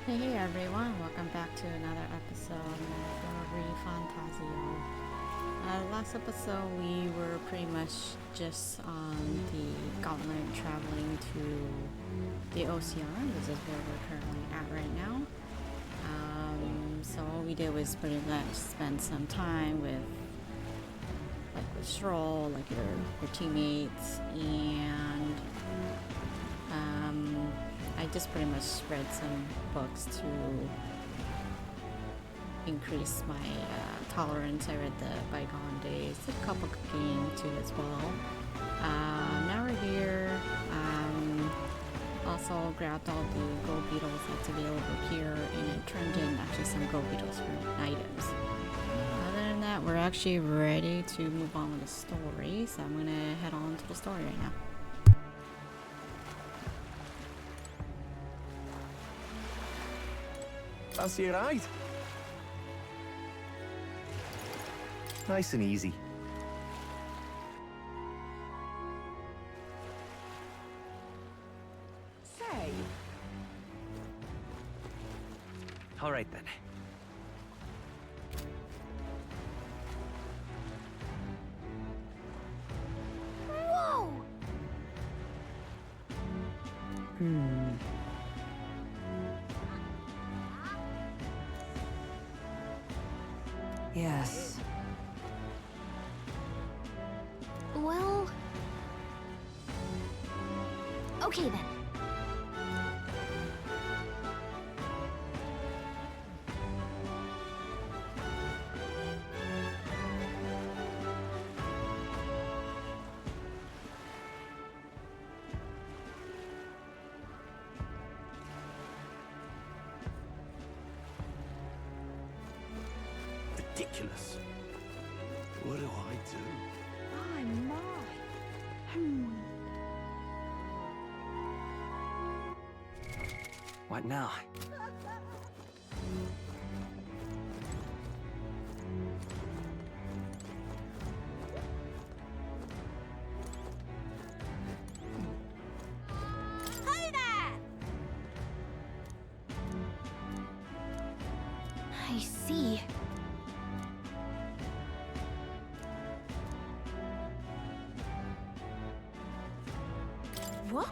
Hey everyone, welcome back to another episode of ReFantazio. Last episode we were pretty much just on the gauntlet traveling to the ocean. This is where we're currently at right now. So what we did was pretty much spend some time with Stroll, like your teammates, and I just pretty much read some books to increase my tolerance. I read the Bygone Days, did a couple cooking too as well. Now we're here. Also grabbed all the gold beetles that's available here, and it turned in actually some gold beetles for items. Other than that, we're actually ready to move on with the story, so I'm gonna head on to the story right now. Fancy a ride? Nice and easy. Say. All right then. Whoa! Yes. Well... Okay then. Ridiculous. What do I do? My. What now? Hi there! I see. What?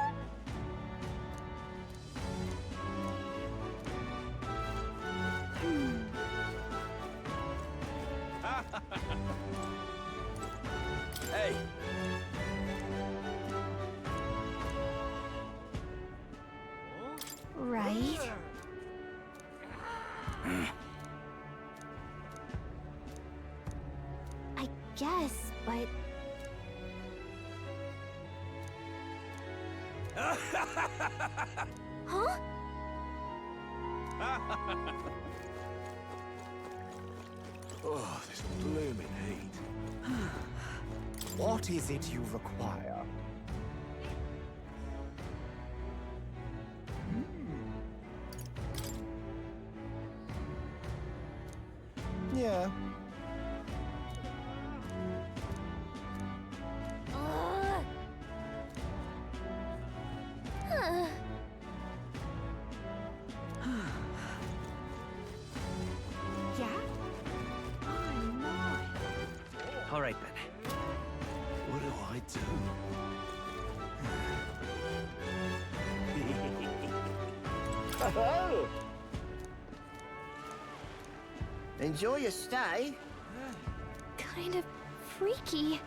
Hey! Right. I guess, but... Huh? Oh, this blooming heat. What is it you require? Yeah. Uh. Huh. Yeah? I'm not. All right then. What do I do? Oh! Enjoy your stay. Kind of freaky.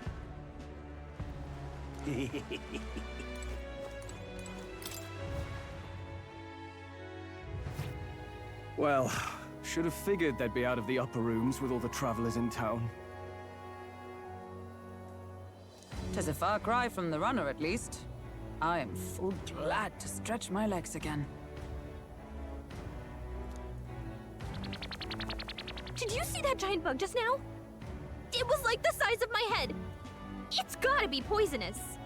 Well, should have figured they'd be out of the upper rooms with all the travelers in town. 'Tis a far cry from the runner, at least. I am full glad to stretch my legs again. Did you see that giant bug just now? It was like the size of my head. It's gotta be poisonous.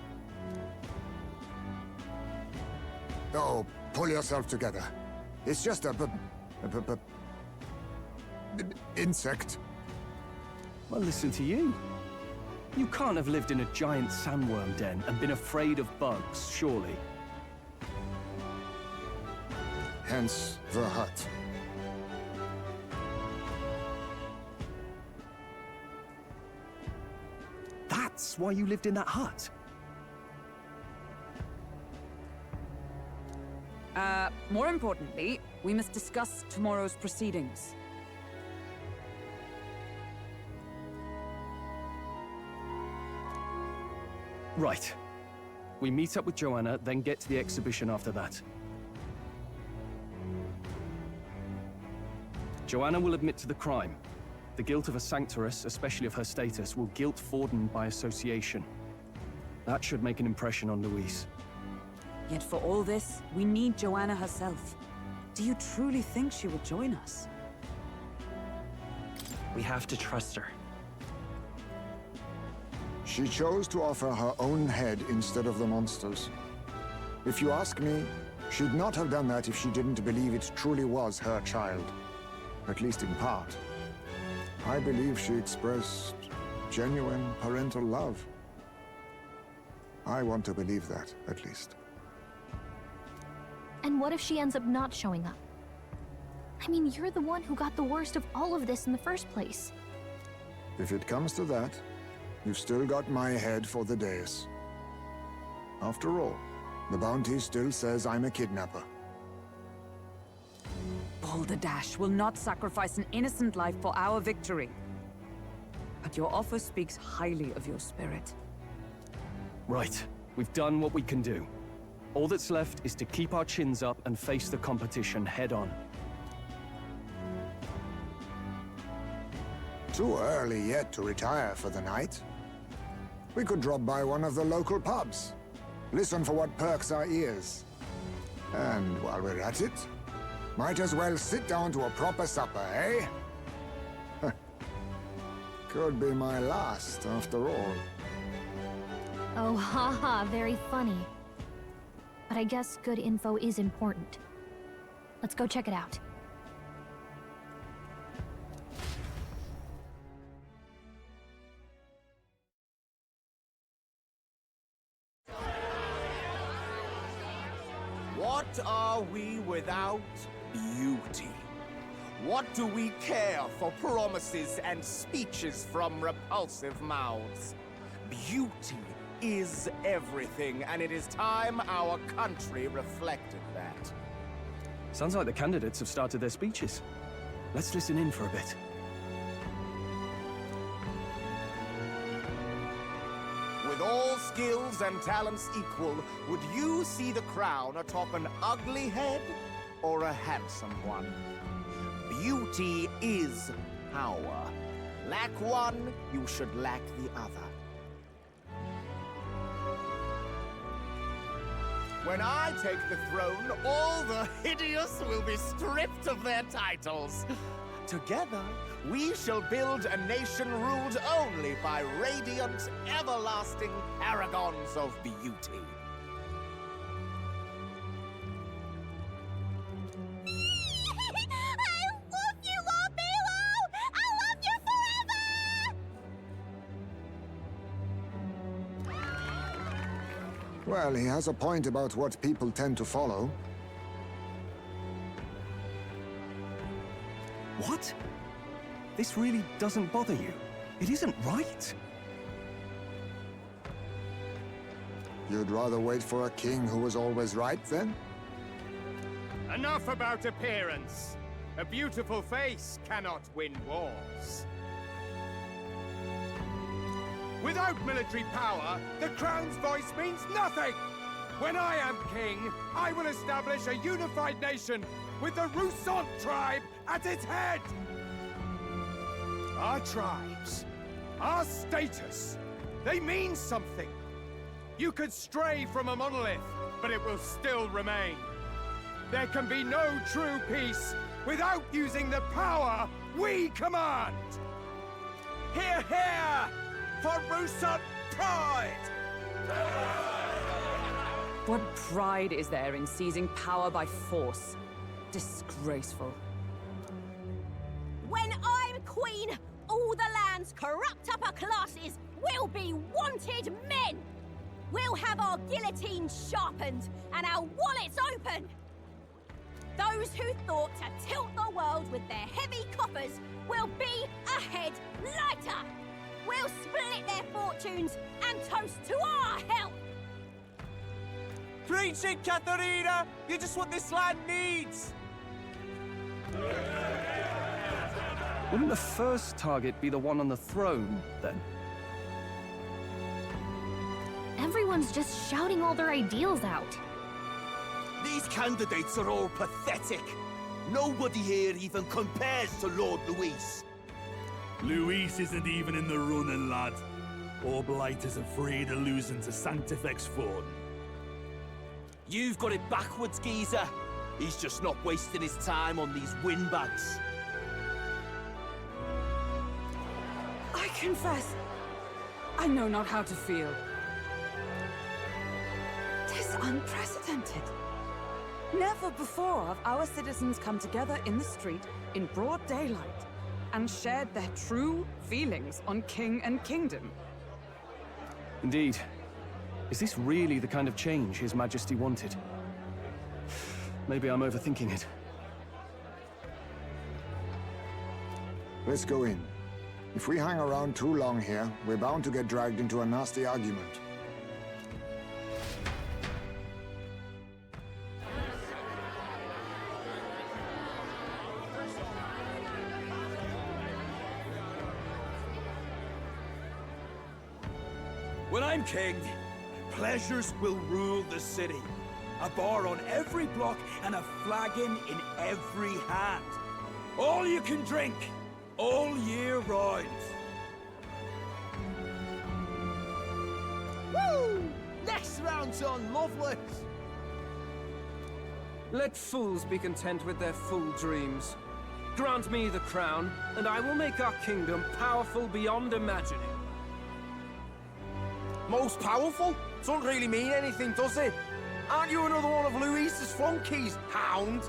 Oh, pull yourself together. It's just a insect. Well, listen to you. You can't have lived in a giant sandworm den and been afraid of bugs, surely. hence the hut. That's why you lived in that hut? More importantly, we must discuss tomorrow's proceedings. Right. We meet up with Joanna, then get to the exhibition after that. Joanna will admit to the crime. The guilt of a sanctoress, especially of her status, will guilt Forden by association. That should make an impression on Louise. Yet for all this, we need Joanna herself. Do you truly think she will join us? We have to trust her. She chose to offer her own head instead of the monster's. If you ask me, she'd not have done that if she didn't believe it truly was her child. At least in part. I believe she expressed genuine parental love. I want to believe that, at least. And what if she ends up not showing up? I mean, you're the one who got the worst of all of this in the first place. If it comes to that, you've still got my head for the dais. After all, the bounty still says I'm a kidnapper. Balderdash will not sacrifice an innocent life for our victory. But your offer speaks highly of your spirit. Right. We've done what we can do. All that's left is to keep our chins up and face the competition head-on. Too early yet to retire for the night. We could drop by one of the local pubs. Listen for what perks our ears. And while we're at it, might as well sit down to a proper supper, eh? Could be my last, after all. Oh, haha, very funny. But I guess good info is important. Let's go check it out. What are we without beauty? What do we care for promises and speeches from repulsive mouths? Beauty is everything, and it is time our country reflected that. Sounds like the candidates have started their speeches. Let's listen in for a bit. With all skills and talents equal, would you see the crown atop an ugly head or a handsome one? Beauty is power. Lack one, you should lack the other. When I take the throne, all the hideous will be stripped of their titles. Together, we shall build a nation ruled only by radiant, everlasting paragons of beauty. I love you, Lord Milo! I love you forever! Well, he has a point about what people tend to follow. What? This really doesn't bother you? It isn't right. You'd rather wait for a king who was always right, then? Enough about appearance. A beautiful face cannot win wars. Without military power, the crown's voice means nothing! When I am king, I will establish a unified nation with the Roussant tribe at its head! Our tribes, our status, they mean something. You could stray from a monolith, but it will still remain. There can be no true peace without using the power we command! Hear, hear! For Roussant pride! What pride is there in seizing power by force? Disgraceful. When I'm queen, all the land's corrupt upper classes will be wanted men! We'll have our guillotines sharpened and our wallets open! Those who thought to tilt the world with their heavy coffers will be a head lighter. We'll split their fortunes and toast to our health. Preach it, Katharina! You're just what this land needs! Wouldn't the first target be the one on the throne, then? Everyone's just shouting all their ideals out. These candidates are all pathetic. Nobody here even compares to Lord Luis. Luis isn't even in the running, lad. All Blighters are afraid of losing to Sanctifex Ford. You've got it backwards, geezer. He's just not wasting his time on these windbags. I confess, I know not how to feel. 'Tis unprecedented. Never before have our citizens come together in the street in broad daylight and shared their true feelings on king and kingdom. Indeed. Is this really the kind of change His Majesty wanted? Maybe I'm overthinking it. Let's go in. If we hang around too long here, we're bound to get dragged into a nasty argument. When I'm king, pleasures will rule the city. A bar on every block and a flagon in every hand. All you can drink, all year round. Woo! Next round's on Lovelace! Let fools be content with their fool dreams. Grant me the crown, and I will make our kingdom powerful beyond imagining. Most powerful? Doesn't really mean anything, does it? Aren't you another one of Luis's flunkies, hound?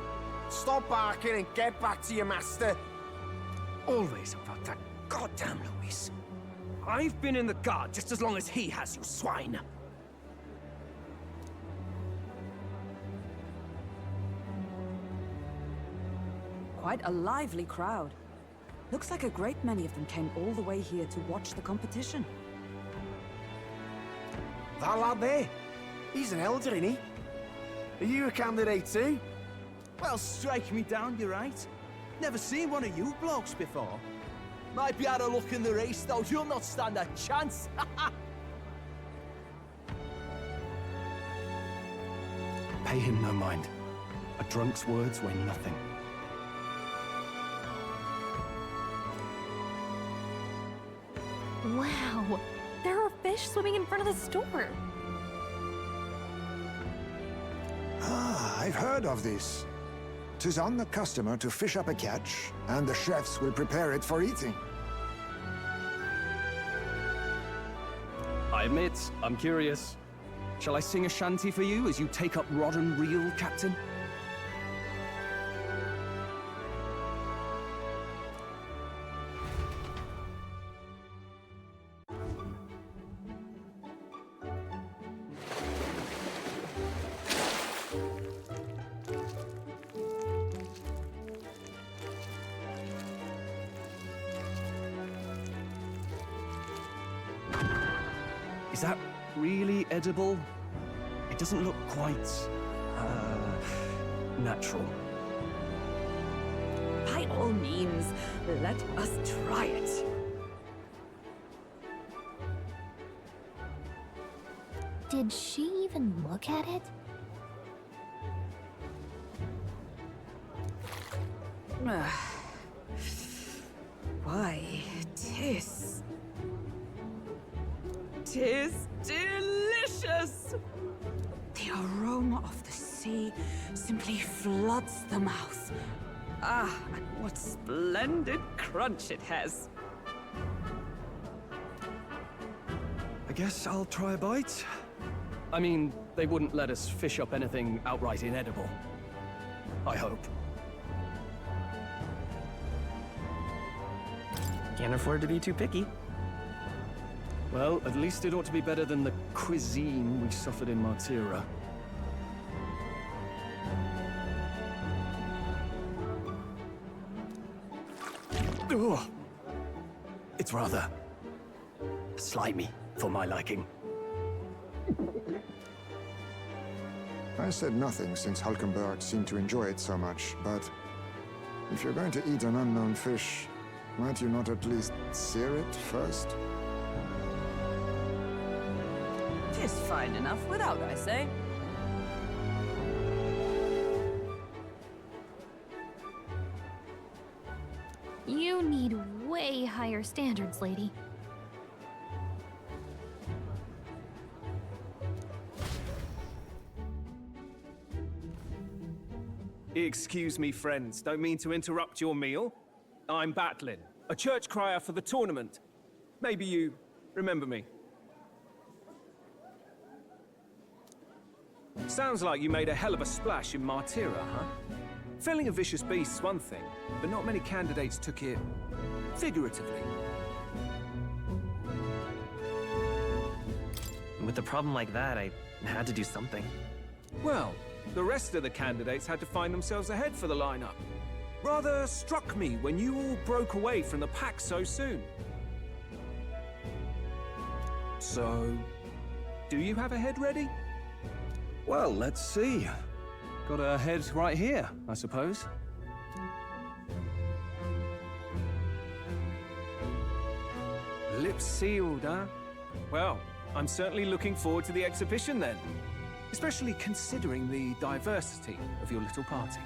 Stop barking and get back to your master. Always about that goddamn Luis. I've been in the guard just as long as he has, you swine. Quite a lively crowd. Looks like a great many of them came all the way here to watch the competition. That lad there, he's an elder, isn't he? Are you a candidate too? Well, strike me down, you're right. Never seen one of you blokes before. Might be out of luck in the race, though. You'll not stand a chance. Pay him no mind. A drunk's words weigh nothing. Wow, there are fish swimming in front of the store. Ah, I've heard of this. 'Tis on the customer to fish up a catch, and the chefs will prepare it for eating. I admit, I'm curious. Shall I sing a shanty for you as you take up rod and reel, Captain? Is that really edible? It doesn't look quite, natural. By all means, let us try it. Did she even look at it? Why, 'tis delicious! The aroma of the sea simply floods the mouth. Ah, and what splendid crunch it has. I guess I'll try a bite. I mean, they wouldn't let us fish up anything outright inedible. I hope. Can't afford to be too picky. Well, at least it ought to be better than the cuisine we suffered in Martira. Ugh. It's rather slimy for my liking. I said nothing since Hulkenberg seemed to enjoy it so much, but if you're going to eat an unknown fish, might you not at least sear it first? Tis fine enough without, I say. You need way higher standards, lady. Excuse me, friends. Don't mean to interrupt your meal. I'm Batlin, a church crier for the tournament. Maybe you remember me. Sounds like you made a hell of a splash in Martira, huh? Felling a vicious beast's one thing, but not many candidates took it figuratively. With a problem like that, I had to do something. Well, the rest of the candidates had to find themselves ahead for the lineup. Rather struck me when you all broke away from the pack so soon. So, do you have a head ready? Well, let's see. Got a head right here, I suppose. Lips sealed, huh? Well, I'm certainly looking forward to the exhibition then. Especially considering the diversity of your little party.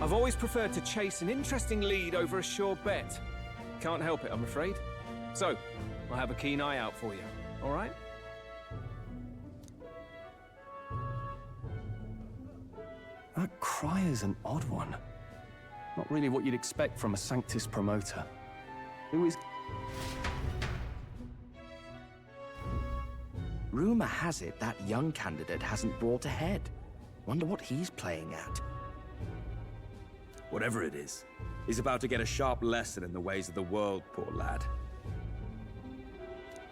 I've always preferred to chase an interesting lead over a sure bet. Can't help it, I'm afraid. So, I'll have a keen eye out for you, all right? That cry is an odd one. Not really what you'd expect from a Sanctus promoter. Who is... Rumor has it that young candidate hasn't brought ahead. Wonder what he's playing at. Whatever it is, he's about to get a sharp lesson in the ways of the world, poor lad.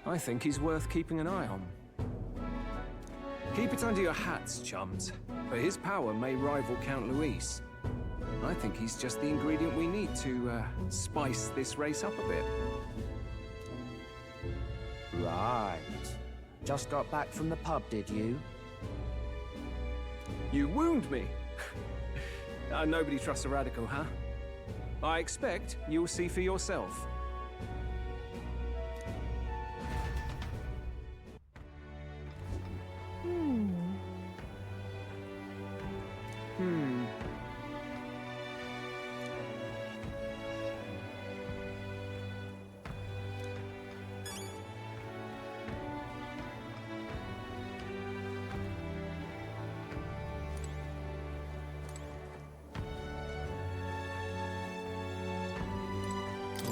I think he's worth keeping an eye on. Keep it under your hats, chums, for his power may rival Count Luis. I think he's just the ingredient we need to spice this race up a bit. Right. Just got back from the pub, did you? You wound me! Nobody trusts a radical, huh? I expect you'll see for yourself.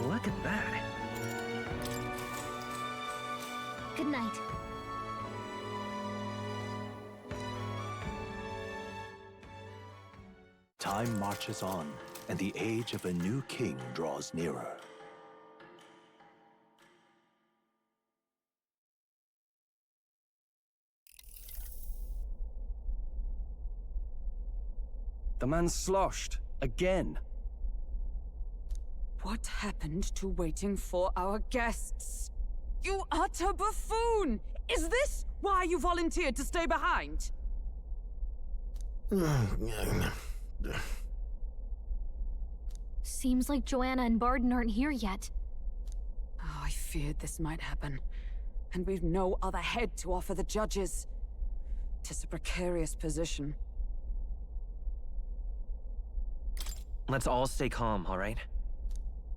Look at that. Good night. Time marches on, and the age of a new king draws nearer. The man's sloshed. Again. What happened to waiting for our guests? You utter buffoon! Is this why you volunteered to stay behind? Seems like Joanna and Barden aren't here yet. Oh, I feared this might happen. And we've no other head to offer the judges. 'Tis a precarious position. Let's all stay calm, all right?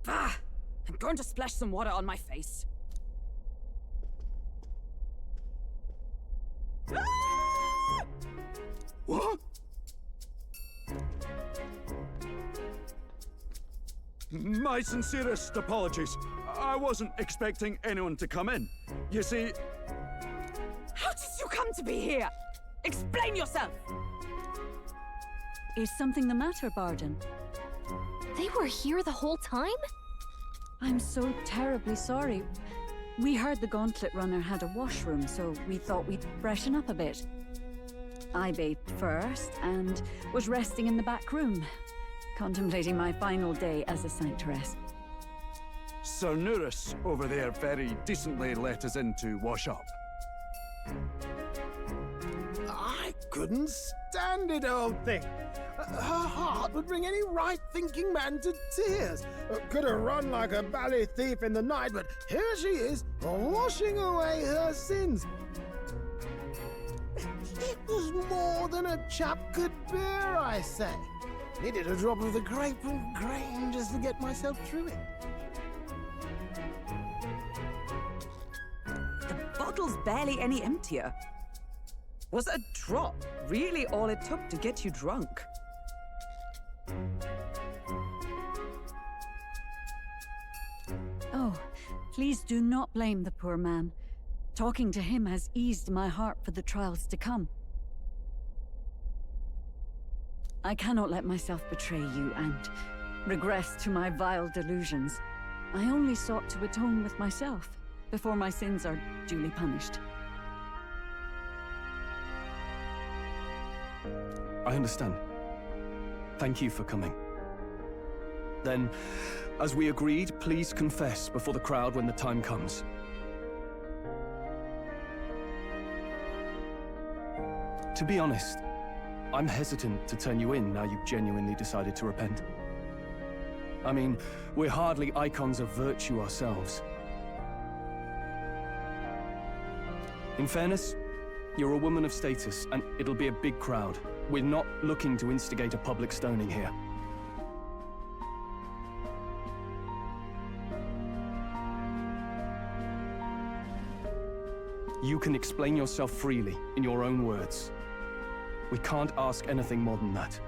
Ah! I'm going to splash some water on my face. Ah! What? My sincerest apologies. I wasn't expecting anyone to come in. You see... How did you come to be here? Explain yourself! Is something the matter, Barden? They were here the whole time? I'm so terribly sorry. We heard the Gauntlet Runner had a washroom, so we thought we'd freshen up a bit. I bathed first and was resting in the back room. contemplating my final day as a sanctoress. Sir Nurus over there very decently let us in to wash up. I couldn't stand it, old thing. Her heart would bring any right-thinking man to tears. Could have run like a bally thief in the night, but here she is, washing away her sins. It was more than a chap could bear, I say. Needed a drop of the grape and grain just to get myself through it. The bottle's barely any emptier. Was a drop really all it took to get you drunk? Oh, please do not blame the poor man. Talking to him has eased my heart for the trials to come. I cannot let myself betray you and regress to my vile delusions. I only sought to atone with myself before my sins are duly punished. I understand. Thank you for coming. Then, as we agreed, please confess before the crowd when the time comes. To be honest, I'm hesitant to turn you in now you've genuinely decided to repent. I mean, we're hardly icons of virtue ourselves. In fairness, you're a woman of status, and it'll be a big crowd. We're not looking to instigate a public stoning here. You can explain yourself freely, in your own words. We can't ask anything more than that.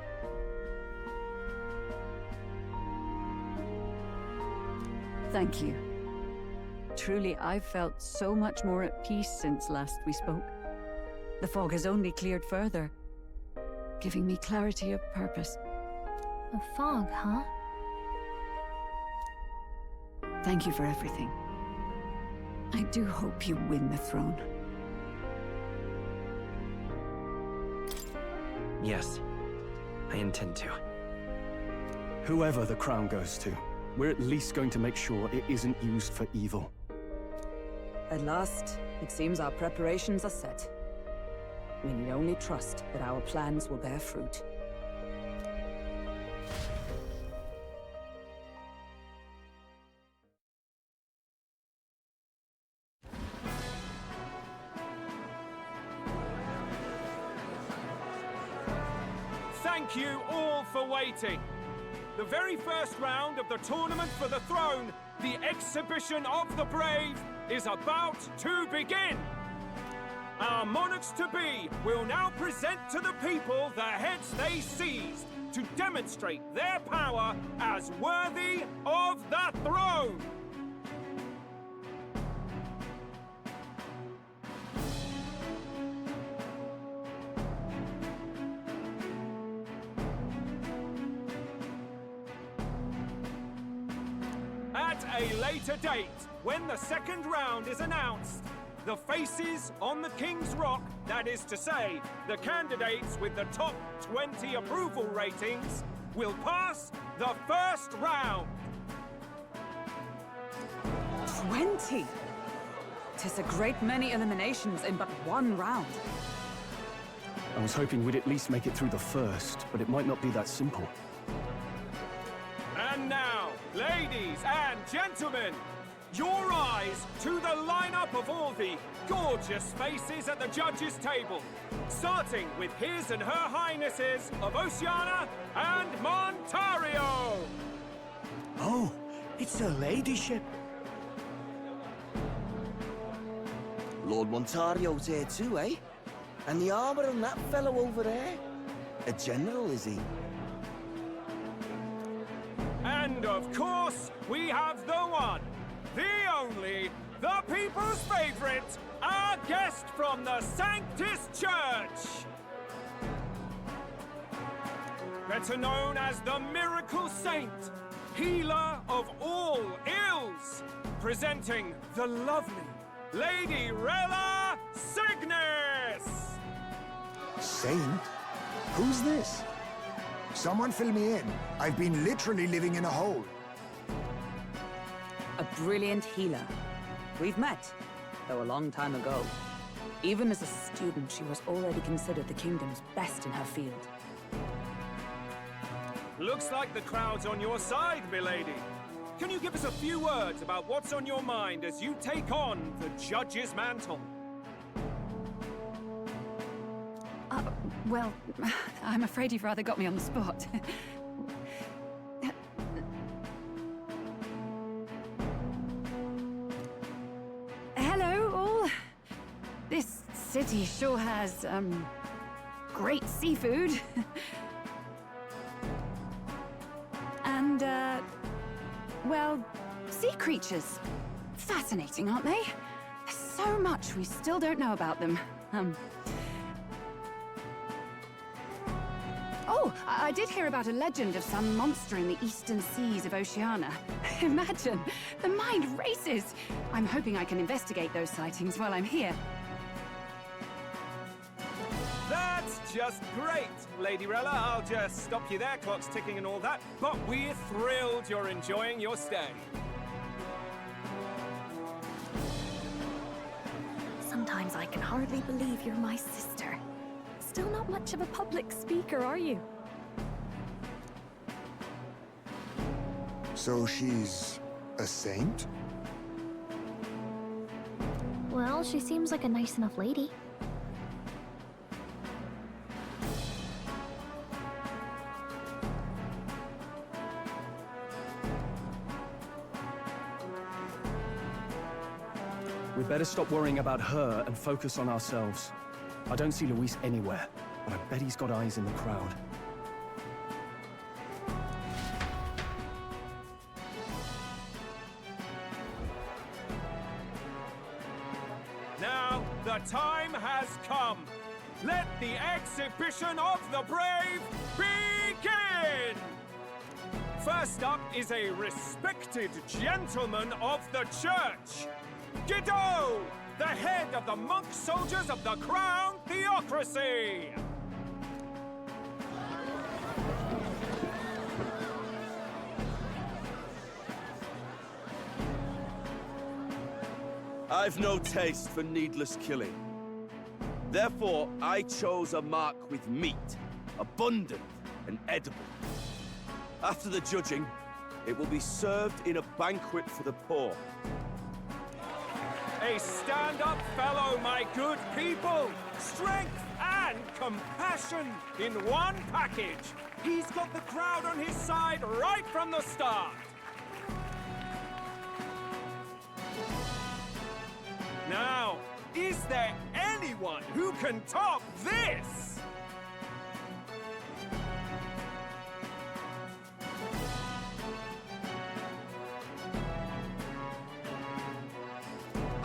Thank you. Truly, I've felt so much more at peace since last we spoke. The fog has only cleared further, giving me clarity of purpose. A fog, huh? Thank you for everything. I do hope you win the throne. Yes, I intend to. Whoever the crown goes to, we're at least going to make sure it isn't used for evil. At last, it seems our preparations are set. We need only trust that our plans will bear fruit. Thank you all for waiting. The very first round of the tournament for the throne, the exhibition of the brave, is about to begin. Our monarchs-to-be will now present to the people the heads they seized to demonstrate their power as worthy of the throne. At a later date, when the second round is announced, the faces on the King's Rock, that is to say, the candidates with the top 20 approval ratings, will pass the first round. 20! 'Tis a great many eliminations in but one round. I was hoping we'd at least make it through the first, but it might not be that simple. And now, ladies and gentlemen, your eyes to the lineup of all the gorgeous faces at the judges' table, starting with His and Her Highnesses of Oceania and Montario. Oh, it's her ladyship. Lord Montario's here too, eh? And the armor on that fellow over there? A general, is he? And of course, we have the one, the only, the people's favorite, our guest from the Sanctus Church. Better known as the Miracle Saint, healer of all ills, presenting the lovely Lady Rella Cygnus. Saint? Who's this? Someone fill me in. I've been literally living in a hole. A brilliant healer. We've met, though a long time ago. Even as a student, she was already considered the kingdom's best in her field. Looks like the crowd's on your side, milady. Can you give us a few words about what's on your mind as you take on the judge's mantle? Well, I'm afraid you've rather got me on the spot. Hello, all. This city sure has, great seafood. And, well, sea creatures. Fascinating, aren't they? There's so much we still don't know about them. Oh, I did hear about a legend of some monster in the eastern seas of Oceania. Imagine, the mind races. I'm hoping I can investigate those sightings while I'm here. That's just great, Lady Rella. I'll just stop you there, clock's ticking and all that. But we're thrilled you're enjoying your stay. Sometimes I can hardly believe you're my sister. Still not much of a public speaker, are you? So she's a saint? Well, she seems like a nice enough lady. We'd better stop worrying about her and focus on ourselves. I don't see Luis anywhere, but I bet he's got eyes in the crowd. Now, the time has come. Let the exhibition of the brave begin! First up is a respected gentleman of the church. Guido, the head of the monk soldiers of the Crown Theocracy! I've no taste for needless killing. Therefore, I chose a mark with meat, abundant and edible. After the judging, it will be served in a banquet for the poor. A stand-up fellow, my good people! Strength and compassion in one package! He's got the crowd on his side right from the start! Now, is there anyone who can top this?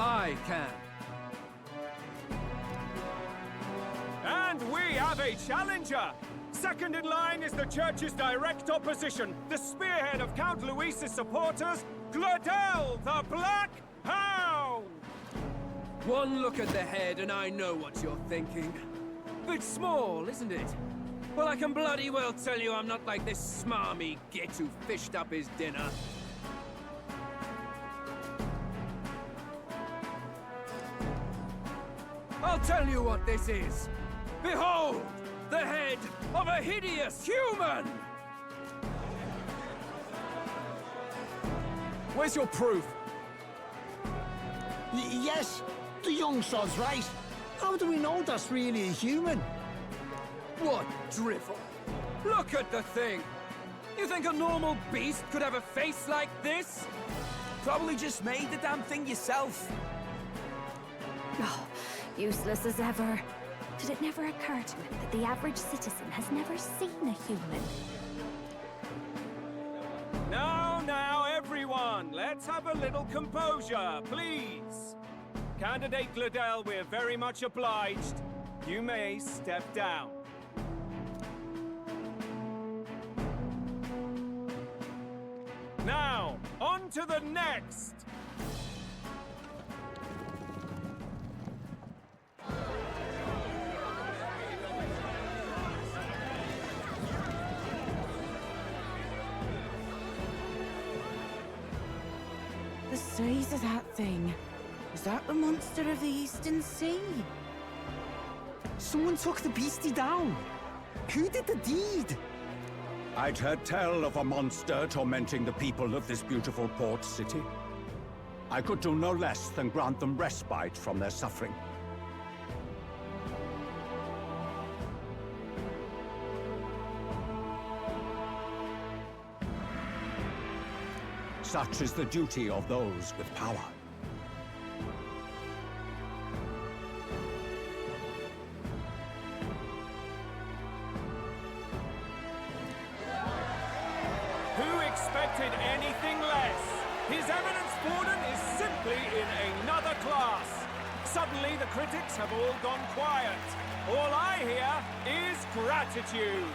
I can. And we have a challenger! Second in line is the church's direct opposition, the spearhead of Count Luis's supporters, Gladel the Black Hound! One look at the head and I know what you're thinking. Bit small, isn't it? Well, I can bloody well tell you I'm not like this smarmy git who fished up his dinner. I'll tell you what this is. Behold, the head of a hideous human! Where's your proof? Yes, the young sod's right. How do we know that's really a human? What drivel? Look at the thing! You think a normal beast could have a face like this? Probably just made the damn thing yourself. Oh, useless as ever. Did it never occur to him that the average citizen has never seen a human? Now, everyone, let's have a little composure, please. Candidate Gladel, we're very much obliged. You may step down. Now, on to the next! size of that thing? Is that the monster of the Eastern Sea? Someone took the beastie down. Who did the deed? I'd heard tell of a monster tormenting the people of this beautiful port city. I could do no less than grant them respite from their suffering. Such is the duty of those with power. Who expected anything less? His Eminence Borden is simply in another class. Suddenly the critics have all gone quiet. All I hear is gratitude.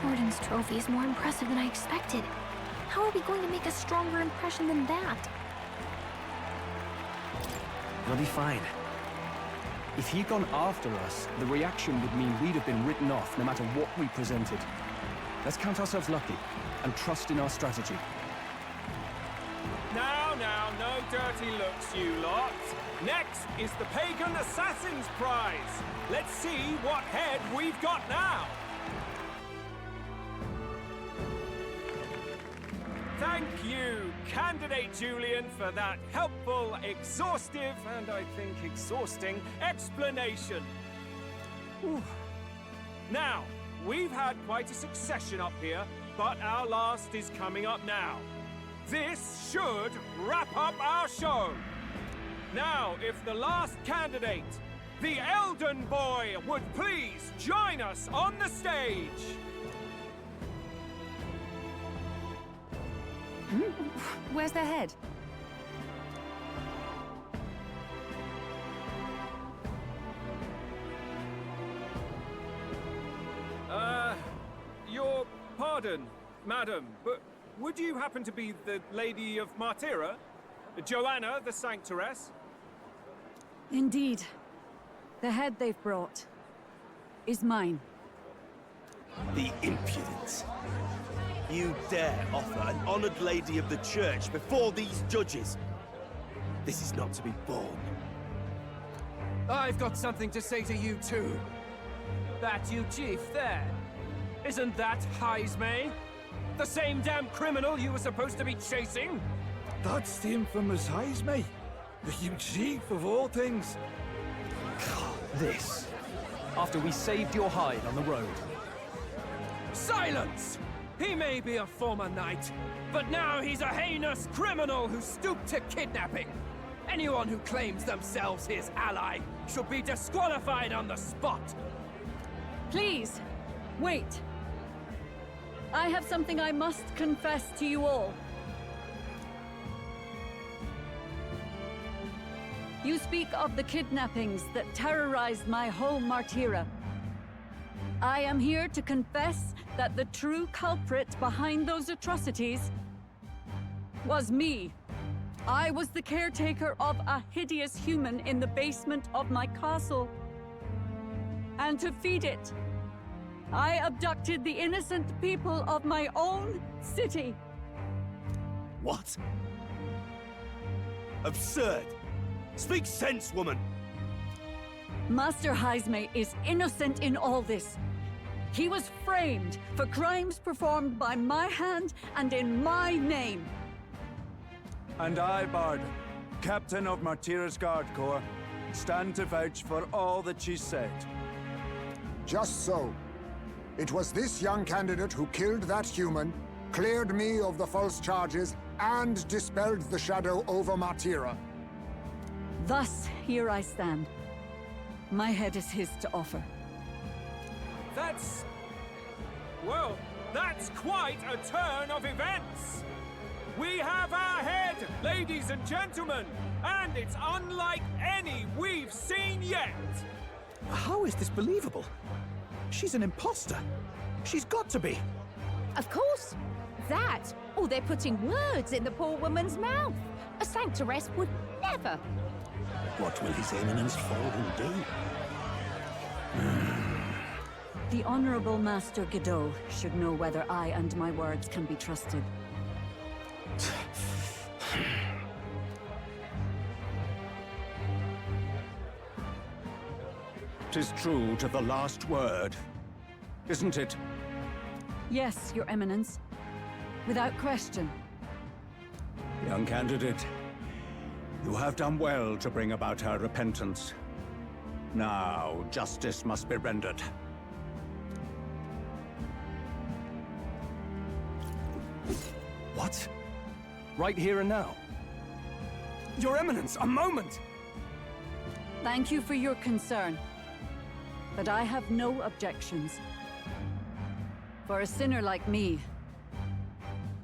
Gordon's trophy is more impressive than I expected. How are we going to make a stronger impression than that? It'll be fine. If he'd gone after us, the reaction would mean we'd have been written off no matter what we presented. Let's count ourselves lucky and trust in our strategy. Now, no dirty looks, you lot. Next is the Pagan Assassin's Prize. Let's see what head we've got now. Thank you, Candidate Julian, for that helpful, exhaustive, and I think exhausting explanation. Whew. Now, we've had quite a succession up here, but our last is coming up now. This should wrap up our show. Now, if the last candidate, the Elden Boy, would please join us on the stage. Where's the head? Your pardon, madam, but would you happen to be the Lady of Martira? Joanna, the Sanctoress? Indeed. The head they've brought is mine. The impudence. You dare offer an honored lady of the church before these judges? This is not to be borne. I've got something to say to you too. That you chief there. Isn't that Heismay? The same damn criminal you were supposed to be chasing? That's the infamous Heismay. The you chief of all things. This. After we saved your hide on the road. Silence! He may be a former knight, but now he's a heinous criminal who stooped to kidnapping. Anyone who claims themselves his ally should be disqualified on the spot. Please, wait. I have something I must confess to you all. You speak of the kidnappings that terrorized my home, Martira. I am here to confess that the true culprit behind those atrocities was me. I was the caretaker of a hideous human in the basement of my castle. And to feed it, I abducted the innocent people of my own city. What? Absurd! Speak sense, woman! Master Heismay is innocent in all this. He was framed for crimes performed by my hand and in my name. And I, Bard, Captain of Martira's Guard Corps, stand to vouch for all that she said. Just so. It was this young candidate who killed that human, cleared me of the false charges, and dispelled the shadow over Martira. Thus, here I stand. My head is his to offer. Well, that's quite a turn of events. We have our head, ladies and gentlemen, and it's unlike any we've seen yet. How is this believable? She's an imposter. She's got to be. Of course. That, or they're putting words in the poor woman's mouth. A sanctoress would never. What will His Eminence Forden do? The Honorable Master Godot should know whether I and my words can be trusted. 'Tis true to the last word, isn't it? Yes, Your Eminence. Without question. Young candidate, you have done well to bring about her repentance. Now, justice must be rendered. What? Right here and now? Your Eminence, a moment! Thank you for your concern. But I have no objections. For a sinner like me,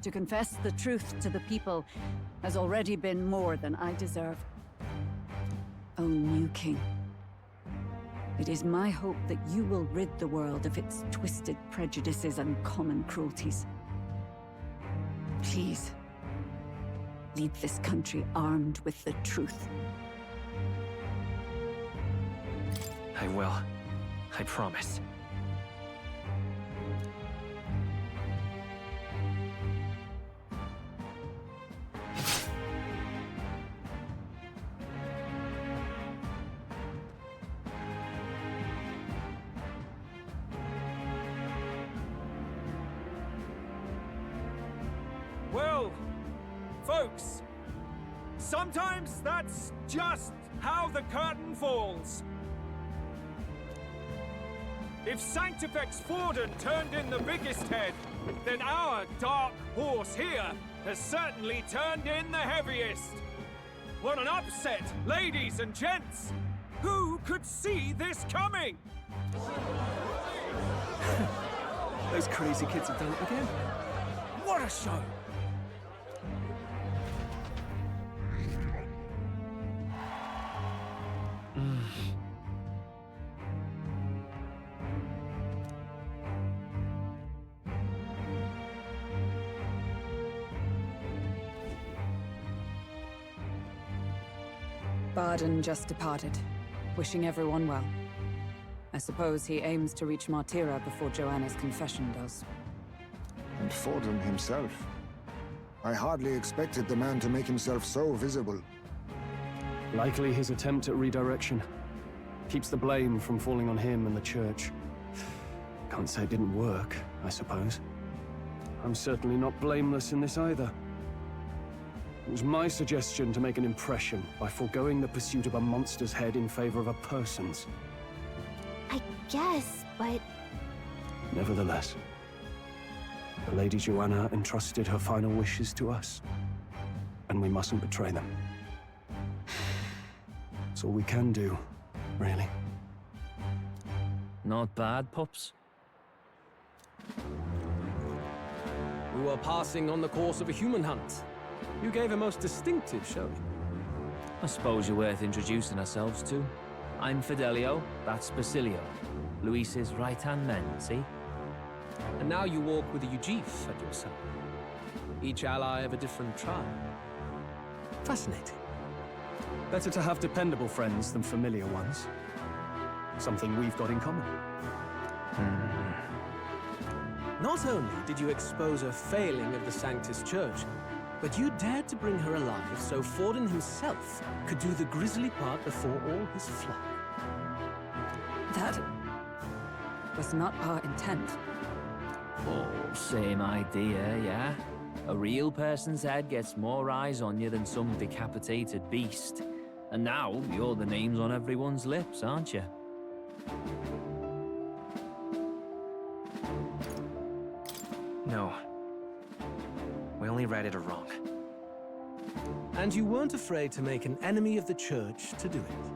to confess the truth to the people has already been more than I deserve. O new king, it is my hope that you will rid the world of its twisted prejudices and common cruelties. Please, lead this country armed with the truth. I will. I promise. Well, folks, sometimes that's just how the curtain falls. If Sanctifex Forden turned in the biggest head, then our dark horse here has certainly turned in the heaviest. What an upset, ladies and gents! Who could see this coming? Those crazy kids have done it again. What a show! Barden just departed, wishing everyone well. I suppose he aims to reach Martira before Joanna's confession does. And Forden himself. I hardly expected the man to make himself so visible. Likely his attempt at redirection. Keeps the blame from falling on him and the church. Can't say it didn't work, I suppose. I'm certainly not blameless in this either. It was my suggestion to make an impression by foregoing the pursuit of a monster's head in favor of a person's. I guess, but... Nevertheless, the Lady Joanna entrusted her final wishes to us, and we mustn't betray them. It's all we can do, really. Not bad, pups. We were passing on the course of a human hunt. You gave a most distinctive showing. I suppose you're worth introducing ourselves to. I'm Fidelio, that's Basilio. Luis's right-hand man, see? And now you walk with a Ujif at your side. Each ally of a different tribe. Fascinating. Better to have dependable friends than familiar ones. Something we've got in common. Not only did you expose a failing of the Sanctus Church, but you dared to bring her alive so Forden himself could do the grisly part before all his flock. That was not our intent. Oh, same idea, yeah? A real person's head gets more eyes on you than some decapitated beast. And now, you're the names on everyone's lips, aren't you? No. We only read it wrong. And you weren't afraid to make an enemy of the Church to do it.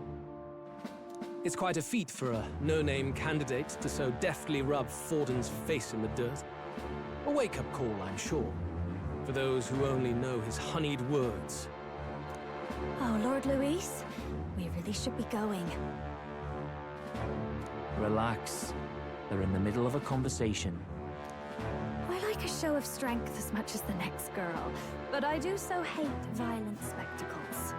It's quite a feat for a no-name candidate to so deftly rub Forden's face in the dirt. A wake-up call, I'm sure. for those who only know his honeyed words. Oh, Lord Luis, we really should be going. Relax. They're in the middle of a conversation. I like a show of strength as much as the next girl, but I do so hate violent spectacles.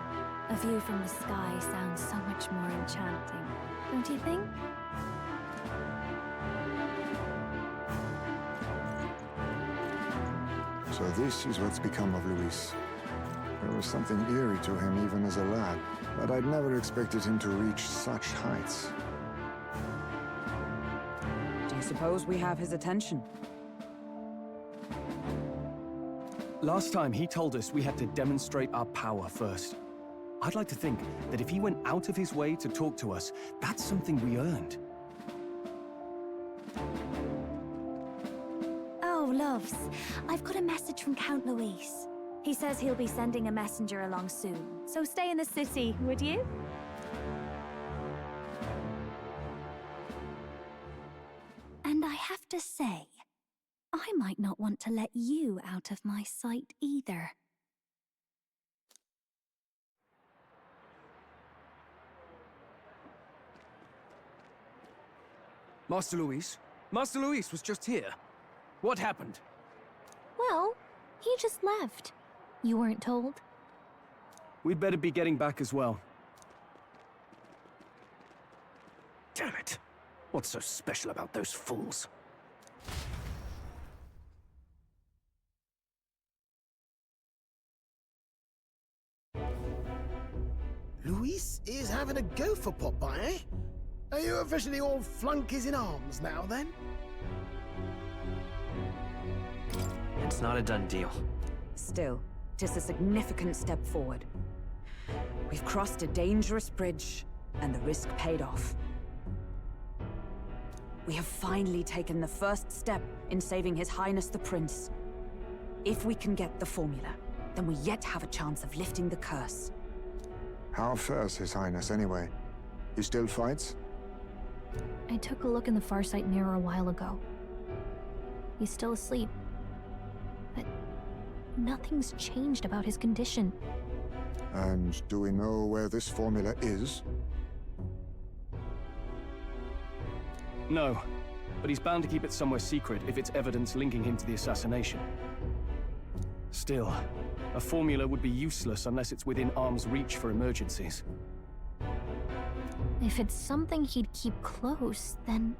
A view from the sky sounds so much more enchanting, don't you think? So this is what's become of Luis. There was something eerie to him even as a lad, but I'd never expected him to reach such heights. Do you suppose we have his attention? Last time, he told us we had to demonstrate our power first. I'd like to think that if he went out of his way to talk to us, that's something we earned. Oh, loves, I've got a message from Count Luis. He says he'll be sending a messenger along soon, so stay in the city, would you? And I have to say, I might not want to let you out of my sight either. Master Luis? Master Luis was just here. What happened? Well, he just left. You weren't told? We'd better be getting back as well. Damn it. What's so special about those fools? Luis is having a go for Popeye, eh? Are you officially all flunkies in arms now, then? It's not a done deal. Still, 'tis a significant step forward. We've crossed a dangerous bridge, and the risk paid off. We have finally taken the first step in saving His Highness the Prince. If we can get the formula, then we yet have a chance of lifting the curse. How fares His Highness, anyway? He still fights? I took a look in the Farsight mirror a while ago. He's still asleep. But nothing's changed about his condition. And do we know where this formula is? No, but he's bound to keep it somewhere secret if it's evidence linking him to the assassination. Still, a formula would be useless unless it's within arm's reach for emergencies. If it's something he'd keep close, then...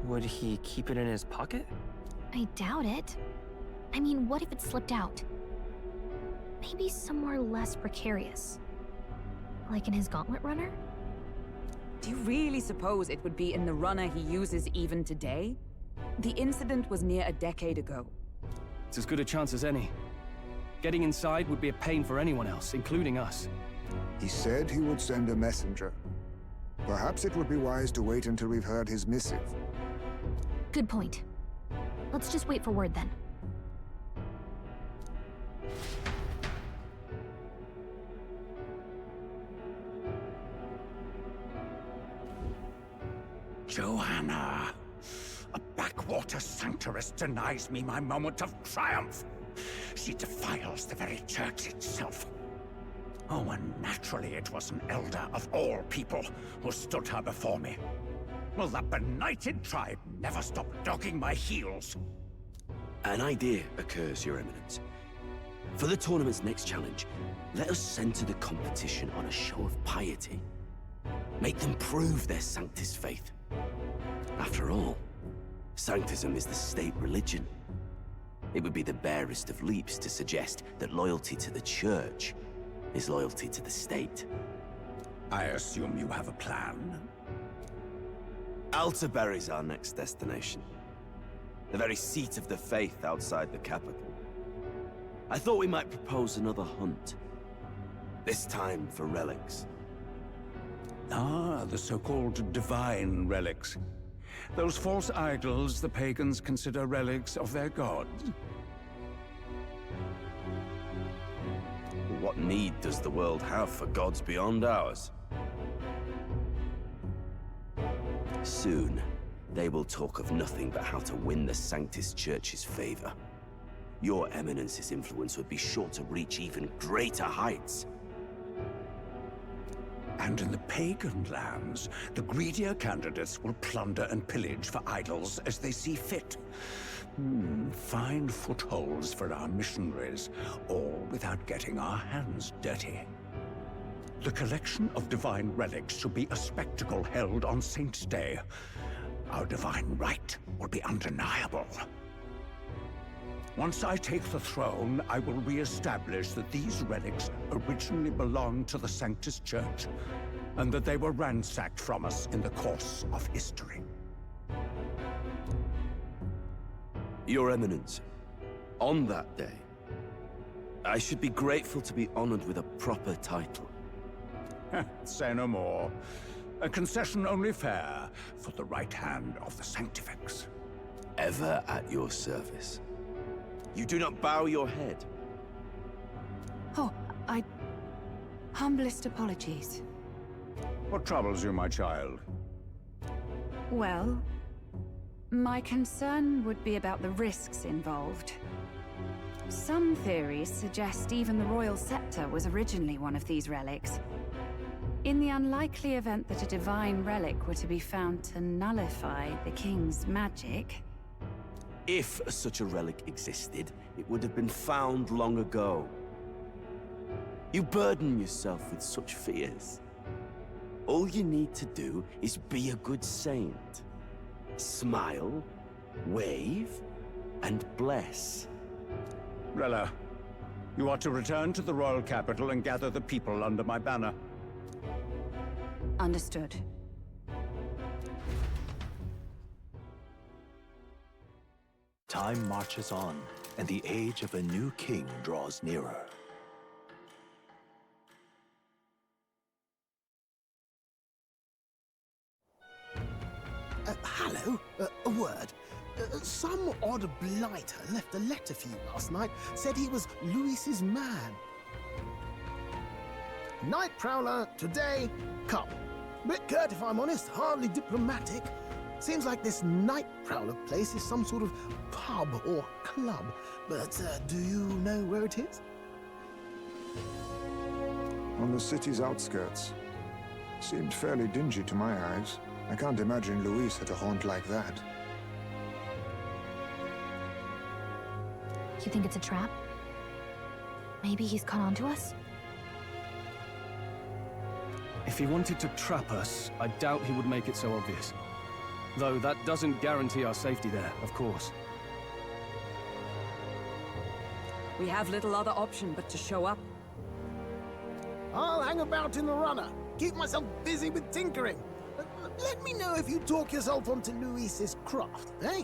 Would he keep it in his pocket? I doubt it. I mean, what if it slipped out? Maybe somewhere less precarious. Like in his gauntlet runner? Do you really suppose it would be in the runner he uses even today? The incident was near a decade ago. It's as good a chance as any. Getting inside would be a pain for anyone else, including us. He said he would send a messenger. Perhaps it would be wise to wait until we've heard his missive. Good point. Let's just wait for word then. Joanna! A backwater sanctuarist denies me my moment of triumph! She defiles the very church itself. Oh, and naturally it was an elder of all people who stood her before me. Will that benighted tribe never stop dogging my heels? An idea occurs, Your Eminence. For the tournament's next challenge, let us center the competition on a show of piety. Make them prove their Sanctus faith. After all, Sanctism is the state religion. It would be the barest of leaps to suggest that loyalty to the Church is loyalty to the state. I assume you have a plan? Altaberry's our next destination. The very seat of the faith outside the capital. I thought we might propose another hunt. This time for relics. Ah, the so-called divine relics. Those false idols the pagans consider relics of their gods. What need does the world have for gods beyond ours? Soon, they will talk of nothing but how to win the Sanctus Church's favor. Your Eminence's influence would be sure to reach even greater heights. And in the pagan lands, the greedier candidates will plunder and pillage for idols as they see fit. Fine footholds for our missionaries, all without getting our hands dirty. The collection of divine relics should be a spectacle held on Saint's Day. Our divine right will be undeniable. Once I take the throne, I will re-establish that these relics originally belonged to the Sanctus Church, and that they were ransacked from us in the course of history. Your Eminence, on that day, I should be grateful to be honored with a proper title. Say no more. A concession only fair for the right hand of the Sanctifex. Ever at your service. You do not bow your head. Oh, humblest apologies. What troubles you, my child? Well, my concern would be about the risks involved. Some theories suggest even the royal scepter was originally one of these relics. In the unlikely event that a divine relic were to be found to nullify the king's magic... If such a relic existed, it would have been found long ago. You burden yourself with such fears. All you need to do is be a good saint. Smile, wave, and bless. Rella, you are to return to the royal capital and gather the people under my banner. Understood. Time marches on, and the age of a new king draws nearer. Hello? A word. Some odd blighter left a letter for you last night. Said he was Louis's man. Night Prowler, today, come. Bit curt if I'm honest, hardly diplomatic. Seems like this Night Prowler place is some sort of pub or club. But do you know where it is? On the city's outskirts. Seemed fairly dingy to my eyes. I can't imagine Louis had a haunt like that. You think it's a trap? Maybe he's caught on to us? If he wanted to trap us, I doubt he would make it so obvious. Though that doesn't guarantee our safety there, of course. We have little other option but to show up. I'll hang about in the runner. Keep myself busy with tinkering. Let me know if you talk yourself onto Louis's craft, eh?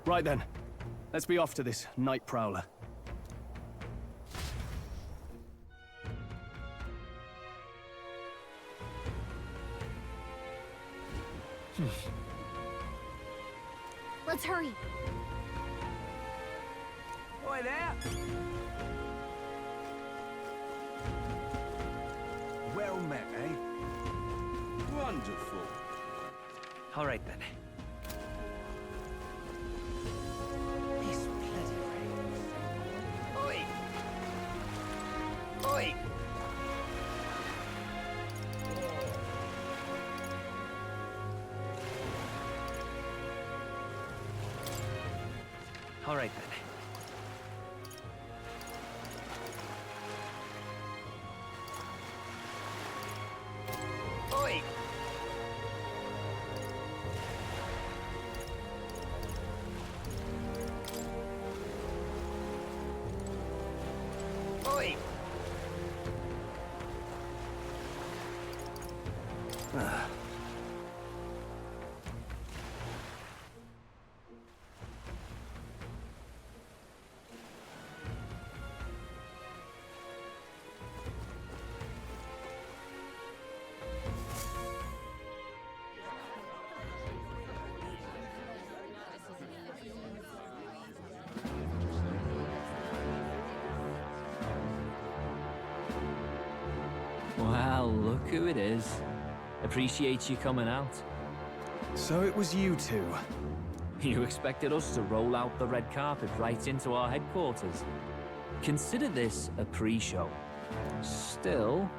Right then. Let's be off to this Night Prowler. Let's hurry. Boy there! Well met, eh? Wonderful. All right then. This bloody rain. Oi! Oi! All right then. Oi! Oi! Well, look who it is. Appreciate you coming out. So it was you two. You expected us to roll out the red carpet right into our headquarters. Consider this a pre-show. Still,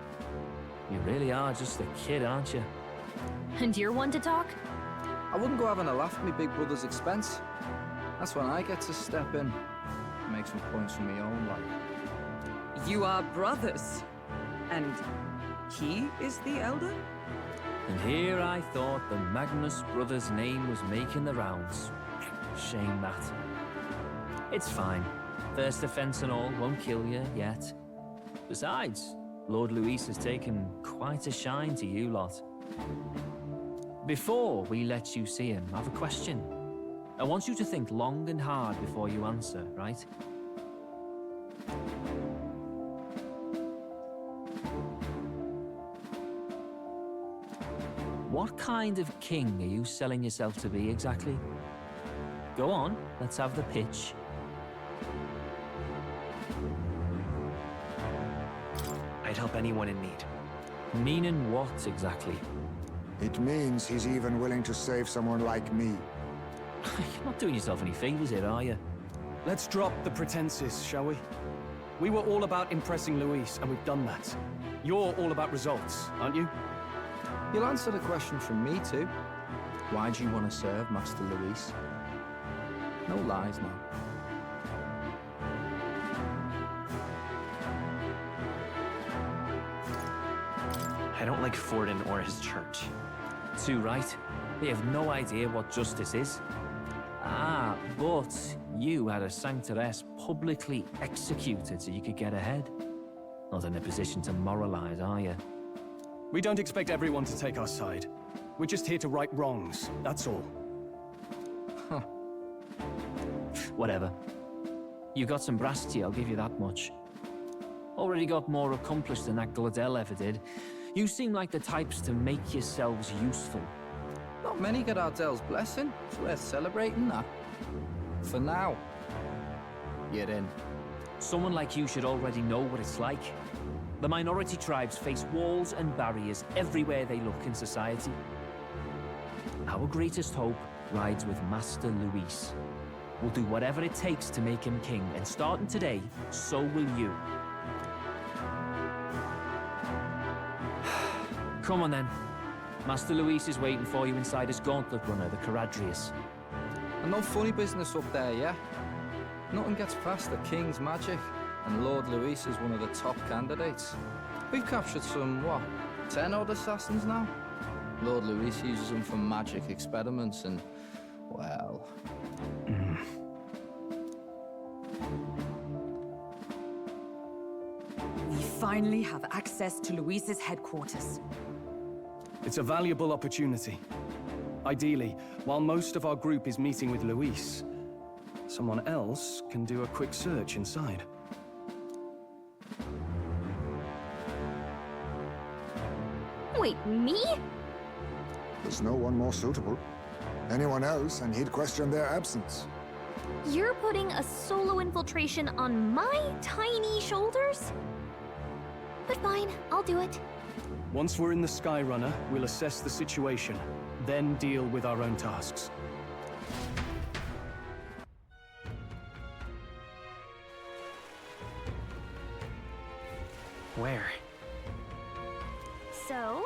you really are just a kid, aren't you? And you're one to talk? I wouldn't go having a laugh at my big brother's expense. That's when I get to step in. Make some points for my own life. You are brothers. And he is the elder? And here I thought the Magnus brothers' name was making the rounds. Shame that. It's fine. First offense and all won't kill you yet. Besides, Lord Luis has taken quite a shine to you lot. Before we let you see him, I have a question. I want you to think long and hard before you answer, right? What kind of king are you selling yourself to be exactly? Go on, let's have the pitch. I'd help anyone in need. Meaning what exactly? It means he's even willing to save someone like me. You're not doing yourself any favors here, are you? Let's drop the pretenses, shall we? We were all about impressing Luis, and we've done that. You're all about results, aren't you? You'll answer the question from me too. Why do you want to serve Master Luis? No lies now. I don't like Forden or his church. Too right. They have no idea what justice is. Ah, but you had a sanctoress publicly executed so you could get ahead. Not in a position to moralize, are you? We don't expect everyone to take our side. We're just here to right wrongs, that's all. Huh. Whatever. You got some brass to you, I'll give you that much. Already got more accomplished than that Gladel ever did. You seem like the types to make yourselves useful. Not many get Ardel's blessing. It's worth celebrating that. For now, you're in. Someone like you should already know what it's like. The minority tribes face walls and barriers everywhere they look in society. Our greatest hope rides with Master Luis. We'll do whatever it takes to make him king, and starting today, so will you. Come on then. Master Luis is waiting for you inside his gauntlet runner, the Caradrius. And no funny business up there, yeah? Nothing gets past the King's magic, and Lord Luis is one of the top candidates. We've captured some, what, 10 odd assassins now? Lord Luis uses them for magic experiments and, well... We finally have access to Luis's headquarters. It's a valuable opportunity. Ideally, while most of our group is meeting with Luis, someone else can do a quick search inside. Wait, me? There's no one more suitable. Anyone else, and he'd question their absence. You're putting a solo infiltration on my tiny shoulders? But fine, I'll do it. Once we're in the Skyrunner, we'll assess the situation, then deal with our own tasks. Where? So?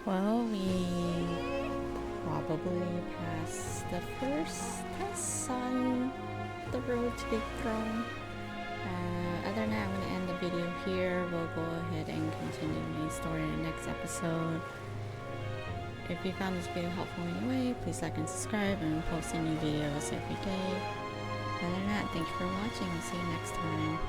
Well, we probably passed the first test on the road to Big Throne. Other than that, I'm going to end the video here. We'll go ahead and continue the story in the next episode. If you found this video helpful in any way, please like and subscribe, and we're posting new videos every day. Other than that, thank you for watching. We'll see you next time.